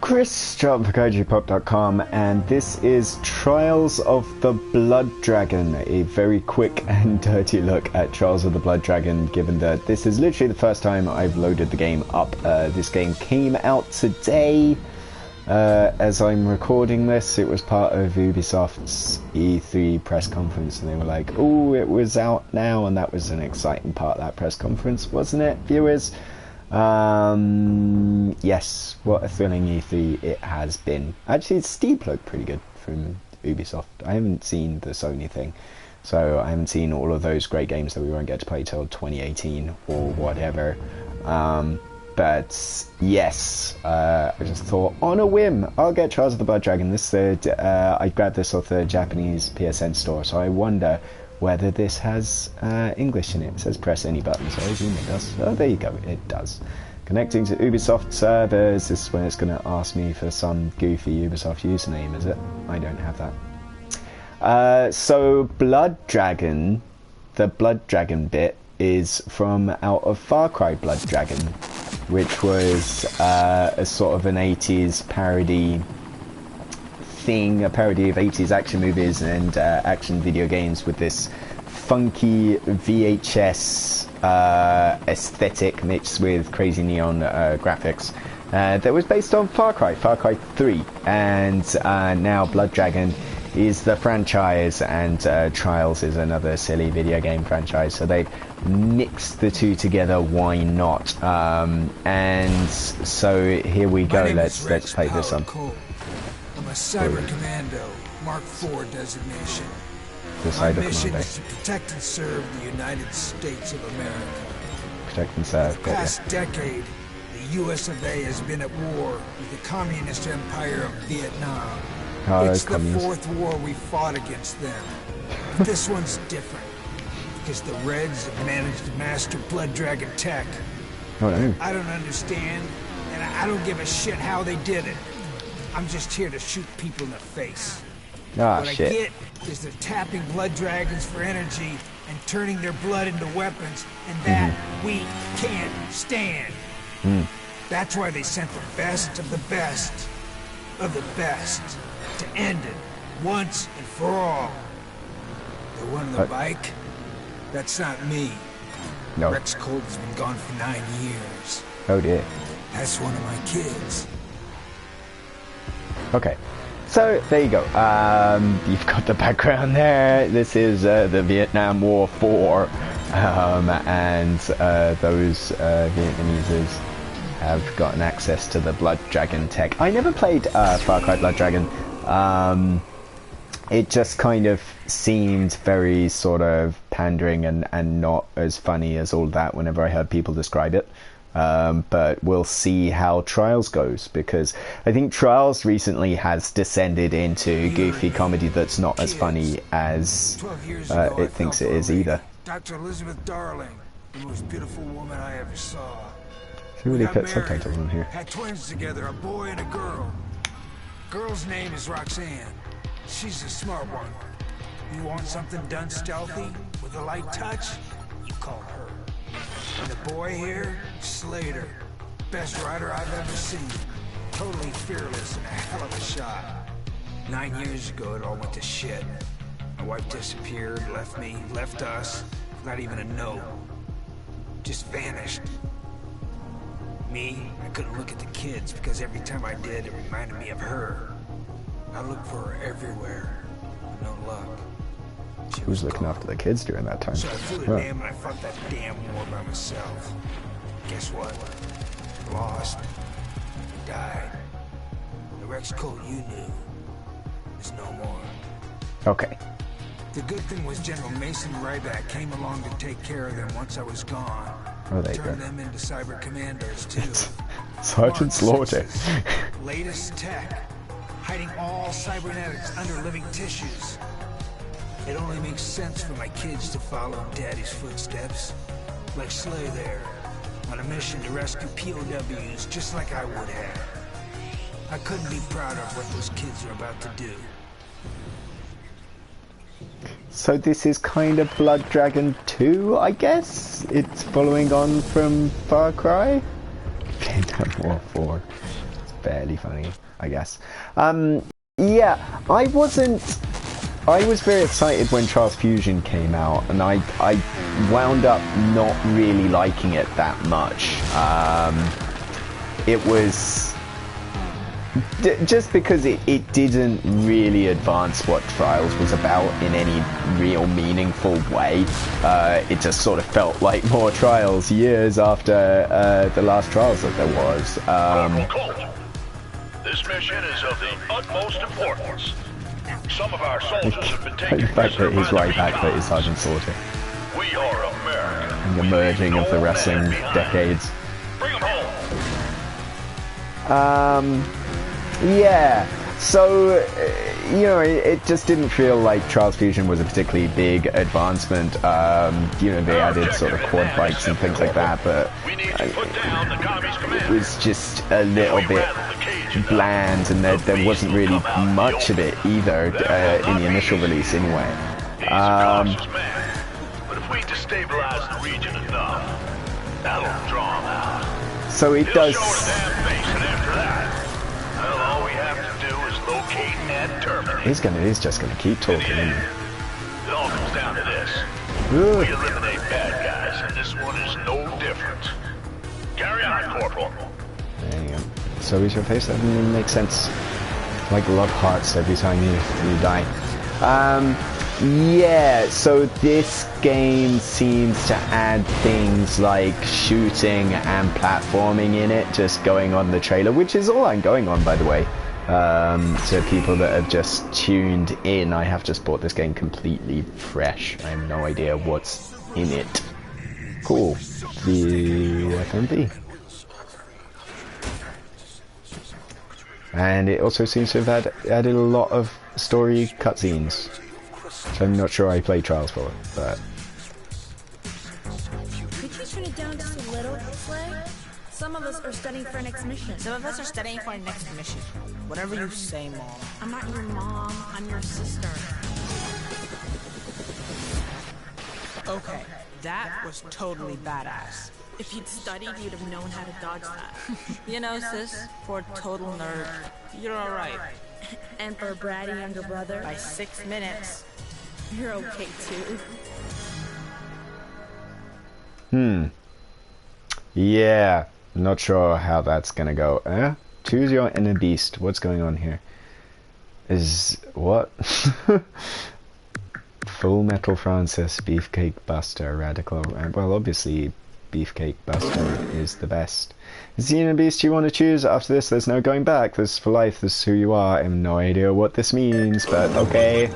Chris, JumperKaijuPop.com, and this is Trials of the Blood Dragon, a very quick and dirty look at Trials of the Blood Dragon, given that this is literally the first time I've loaded the game up. This game came out today. As I'm recording this, it was part of Ubisoft's E3 press conference, and they were like, oh, it was out now, and that was an exciting part of that press conference, wasn't it, viewers? Yes, what a thrilling E3 it has been. Actually, Steep looked pretty good from Ubisoft. I haven't seen the Sony thing, so I haven't seen all of those great games that we won't get to play till 2018 or whatever. But yes, I just thought, on a whim, I'll get Trials of the Blood Dragon. I grabbed this off the Japanese PSN store, so I wonder whether this has English in it. It says press any button, so I assume it does. Oh, there you go, it does. Connecting to Ubisoft servers. This is when it's going to ask me for some goofy Ubisoft username, is it? I don't have that. So Blood Dragon, the Blood Dragon bit, is from out of Far Cry Blood Dragon, which was a sort of an 80s parody thing, a parody of 80s action movies and action video games with this funky VHS aesthetic mixed with crazy neon graphics that was based on Far Cry 3, and now Blood Dragon is the franchise, and Trials is another silly video game franchise, so they've mixed the two together. Why not? And so here we go. Let's play this on. I'm a Cyber Commando, Mark IV designation. My mission is to protect and serve the United States of America. Protect and serve. For the past decade, the US of A has been at war with the communist empire of Vietnam. It's the fourth war we fought against them. But this one's different, because the Reds have managed to master Blood Dragon tech. Oh, no. I don't understand, and I don't give a shit how they did it. I'm just here to shoot people in the face. What shit. I get is they're tapping blood dragons for energy and turning their blood into weapons, and that we can't stand. That's why they sent the best of the best of the best to end it once and for all. The one on the bike? That's not me. No. Rex Colt has been gone for 9 years. Oh dear. That's one of my kids. Okay, so there you go. You've got the background there. This is the Vietnam War 4, and those Vietnamese have gotten access to the Blood Dragon tech. I never played Far Cry Blood Dragon. It just kind of seemed very sort of pandering and not as funny as all that whenever I heard people describe it. But we'll see how Trials goes, because I think Trials recently has descended into goofy comedy that's not as funny as it thinks it is either. Dr. Elizabeth Darling, the most beautiful woman I ever saw. Who really put subtitles on here? Had twins together, a boy and a girl. Girl's name is Roxanne. She's a smart one. You want something done stealthy, with a light touch? You call her. And the boy here, Slater. Best rider I've ever seen. Totally fearless and a hell of a shot. 9 years ago, it all went to shit. My wife disappeared, left me, left us, not even a note. Just vanished. Me, I couldn't look at the kids because every time I did, it reminded me of her. I looked for her everywhere, but no luck. Who was looking after the kids during that time? So I flew to Nam and I fought that damn war by myself. Guess what? Lost. Died. The Rex Colt you knew is no more. Okay. The good thing was General Mason Ryback came along to take care of them once I was gone. Oh, there you Turned go. them into cyber commandos too. Sergeant Slaughter. Latest tech. Hiding all cybernetics under living tissues. It only makes sense for my kids to follow Daddy's footsteps. Like Slay there, on a mission to rescue POWs just like I would have. I couldn't be prouder of what those kids are about to do. So this is kind of Blood Dragon 2, I guess? It's following on from Far Cry? Vietnam War 4. fairly funny, I guess. Yeah, I was very excited when Transfusion came out, and I wound up not really liking it that much. It was just because it didn't really advance what Trials was about in any real meaningful way. It just sort of felt like more Trials years after the last Trials that there was. Colt. This mission is of the utmost importance. Some of our soldiers have been taken The fact that prisoner he's by right the back that recon. is Sergeant Slaughter. We are America. And the We merging leave of the no wrestling man behind. decades. Bring 'em home. Yeah, so, you know, it just didn't feel like Trials Fusion was a particularly big advancement. You know, they added sort of quad bikes and things like that, but We need to put down the commies' it command. was just a little We bit rattled the cage enough. bland, and there wasn't really much of it either in the initial release anyway. He's a cautious man, but if we destabilize the region enough, that'll draw him out. So it He'll does... show his damn face, and after that, well, all we have to do is locate and terminate. He's just gonna keep talking. In the end, Isn't it all comes down to this. he? We Ugh. eliminate bad guys, and this one is no different. Carry on, Corporal. There you go. So is your face? That doesn't even make sense. Like love hearts every time you die. Yeah, so this game seems to add things like shooting and platforming in it, just going on the trailer, which is all I'm going on, by the way. To people that have just tuned in, I have just bought this game completely fresh. I have no idea what's in it. Cool. The FMV. And it also seems to have added a lot of story cutscenes. So I'm not sure I played Trials for it, but... Could you turn it down just a little, Slay? Some of us are studying for our next mission. Some of us are studying for our next mission. Whatever you say, Mom. I'm not your mom, I'm your sister. Okay, that was totally badass. If you'd studied, you'd have known how to dodge that. You know, sis, for a total nerd, you're alright. And for a bratty younger brother, By 6 minutes. you're okay too. Yeah, not sure how that's gonna go. Choose your inner beast. What's going on here? Is... what? Full Metal Francis, Beefcake Buster, Radical... well, obviously, Beefcake Buster is the best. Is the inner beast you want to choose? After this, there's no going back. This is for life. This is who you are. I have no idea what this means, but okay.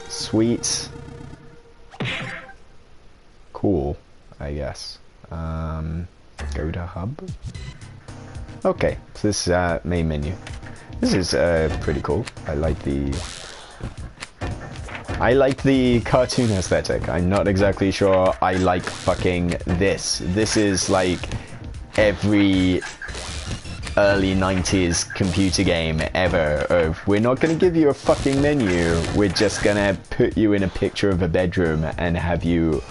Sweet. Cool, I guess. Go to hub. Okay, so this is main menu. This is pretty cool. I like the cartoon aesthetic. I'm not exactly sure I like fucking this. This is like every early 90s computer game ever of, we're not going to give you a fucking menu, we're just going to put you in a picture of a bedroom and have you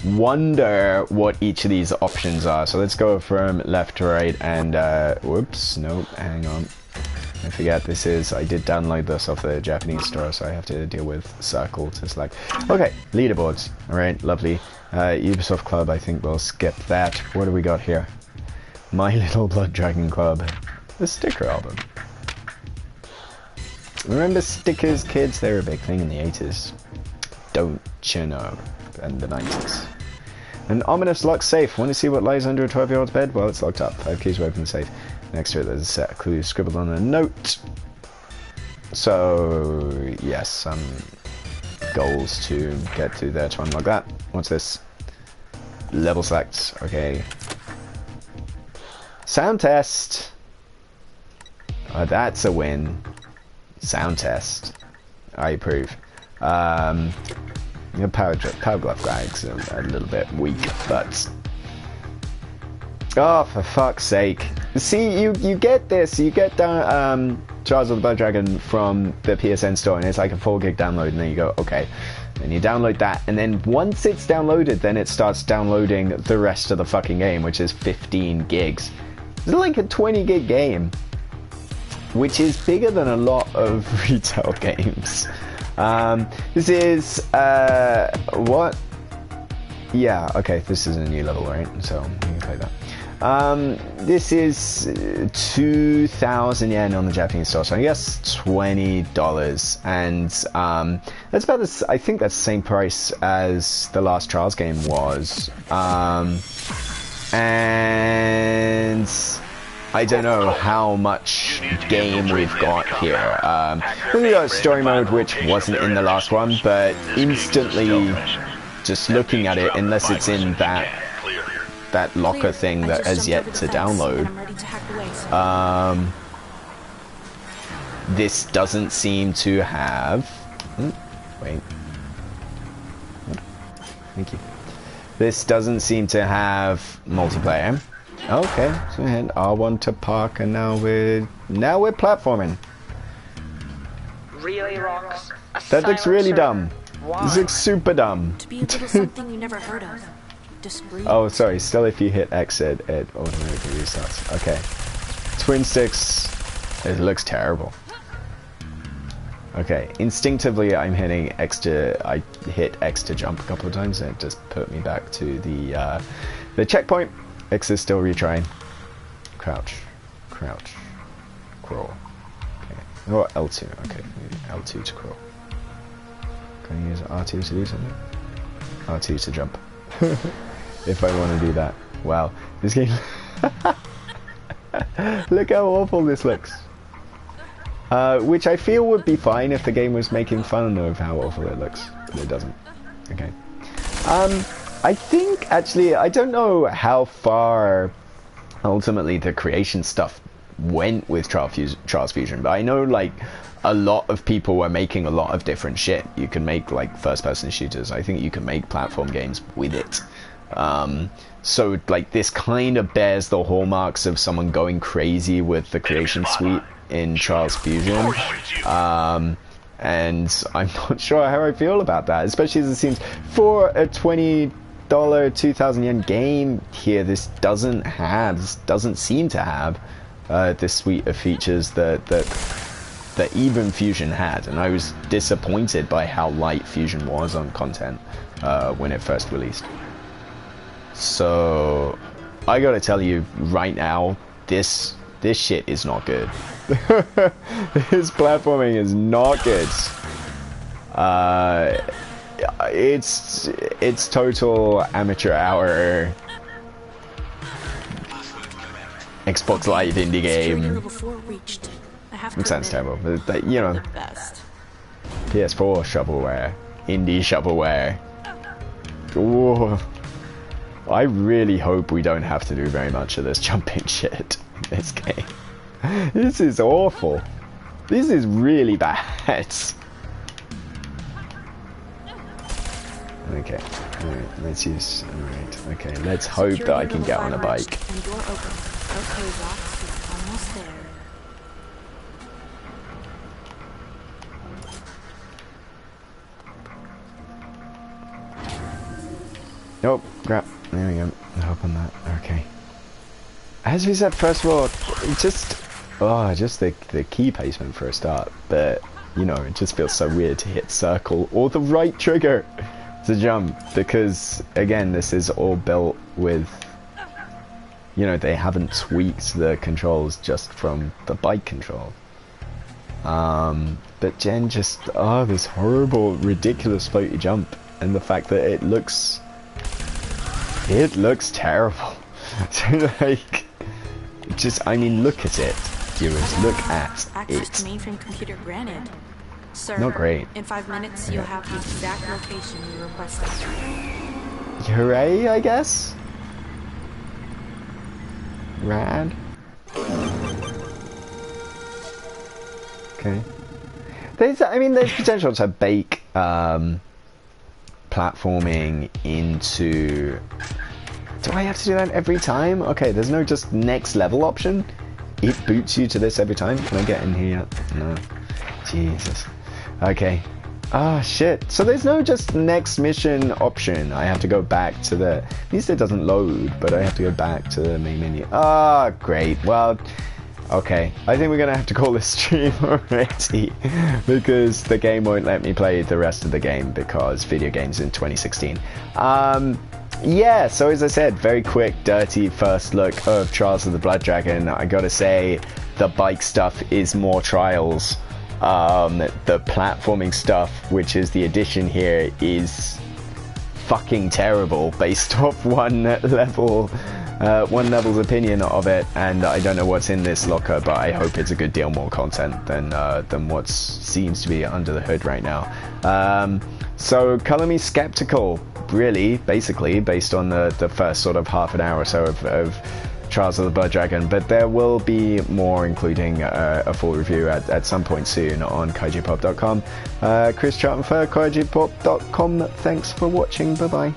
wonder what each of these options are. So let's go from left to right and whoops, nope, hang on. I forget this is, I did download this off the Japanese store, so I have to deal with circle to select. Okay, leaderboards. Alright, lovely. Ubisoft Club, I think we'll skip that. What do we got here? My Little Blood Dragon Club. The sticker album. Remember stickers, kids? They were a big thing in the 80s. Don't you know? And the 90s. An ominous locked safe. Want to see what lies under a 12-year-old's bed? Well, it's locked up. 5 keys will open the safe. Next to it, there's a set of clues scribbled on a note. So, yes, some goals to get to there to unlock that. What's this? Level select. Okay. Sound test. Oh, that's a win. Sound test. I approve. The power glove guy's a little bit weak, but... oh, for fuck's sake. See, you get this, you get down, Trials of the Blood Dragon from the PSN store, and it's like a 4 gig download, and then you go, okay. And you download that, and then once it's downloaded, then it starts downloading the rest of the fucking game, which is 15 gigs. It's like a 20 gig game, which is bigger than a lot of retail games. This is, what? Yeah, okay, this is a new level, right? So we can play that. This is 2,000 yen on the Japanese store, so I guess $20, and that's about this. I think that's the same price as the last Trials game was, and I don't know how much game we've got here. We got story mode, which wasn't in the last one, but instantly, just looking at it, unless it's in that locker thing that has yet to download, this doesn't seem to have... wait. Thank you. This doesn't seem to have multiplayer. Okay, so ahead. R1 to park, and now we're platforming. Really rocks. That looks really dumb. This looks super dumb. To be a little something you never heard of. Discreet. Oh, sorry. Still, if you hit exit, it automatically restarts. Okay. Twin sticks. It looks terrible. Okay. Instinctively, I'm hitting X to... I hit X to jump a couple of times, and it just put me back to the checkpoint. X is still retrying. Crouch. Crouch. Crawl. Okay. Or L2. Okay. L2 to crawl. Can I use R2 to do something? R2 to jump. If I want to do that. Wow. This game... Look how awful this looks. Which I feel would be fine if the game was making fun of how awful it looks. But it doesn't. Okay. I think, actually, I don't know how far ultimately the creation stuff went with Trials Fusion, but I know, like, a lot of people were making a lot of different shit. You can make, like, first-person shooters. I think you can make platform games with it. So, like, this kind of bears the hallmarks of someone going crazy with the creation suite in Trials Fusion. And I'm not sure how I feel about that, especially as it seems for a $20, 2,000 yen game here, this doesn't seem to have this suite of features that even Fusion had, and I was disappointed by how light Fusion was on content when it first released. So I gotta tell you right now, this shit is not good. This platforming is not good. It's total amateur hour Xbox Live indie game. It sounds terrible, but you know, PS4 shovelware, indie shovelware. Ooh. I really hope we don't have to do very much of this jumping shit in this game. This is awful. This is really bad. Okay, alright, let's use... Alright, okay, let's hope that I can get on a bike. Okay, Rox, you're almost there. Nope, crap. There we go. Hope on that. Okay. As we said, first of all, it just... Oh, just the key placement for a start. But, you know, it just feels so weird to hit circle or the right trigger to jump. Because, again, this is all built with... You know, they haven't tweaked the controls just from the bike control. But Jen just... Oh, this horrible, ridiculous floaty jump. And the fact that it looks terrible. So, like... Just, I mean, look at it, viewers. Look at Access it. to mainframe computer granted. Sir, Not great. in 5 minutes, you'll have the exact location you requested. Hooray, I guess? Rad. Okay. There's potential to bake platforming into... Do I have to do that every time? Okay, there's no just next level option. It boots you to this every time. Can I get in here yet? No. Jesus. Okay. Ah, shit. So there's no just next mission option. I have to go back to the... At least it doesn't load, but I have to go back to the main menu. Ah, great. Well, okay. I think we're going to have to call this stream already because the game won't let me play the rest of the game because video games in 2016. Yeah, so as I said, very quick, dirty first look of Trials of the Blood Dragon. I gotta say, the bike stuff is more Trials. The platforming stuff, which is the addition here, is fucking terrible based off one level's opinion of it, and I don't know what's in this locker, but I hope it's a good deal more content than what seems to be under the hood right now. So color me skeptical, really, basically, based on the first sort of half an hour or so of Trials of the Blood Dragon, but there will be more, including a full review at some point soon on kaijupop.com. Chris Charlton for kaijupop.com. Thanks for watching. Bye bye.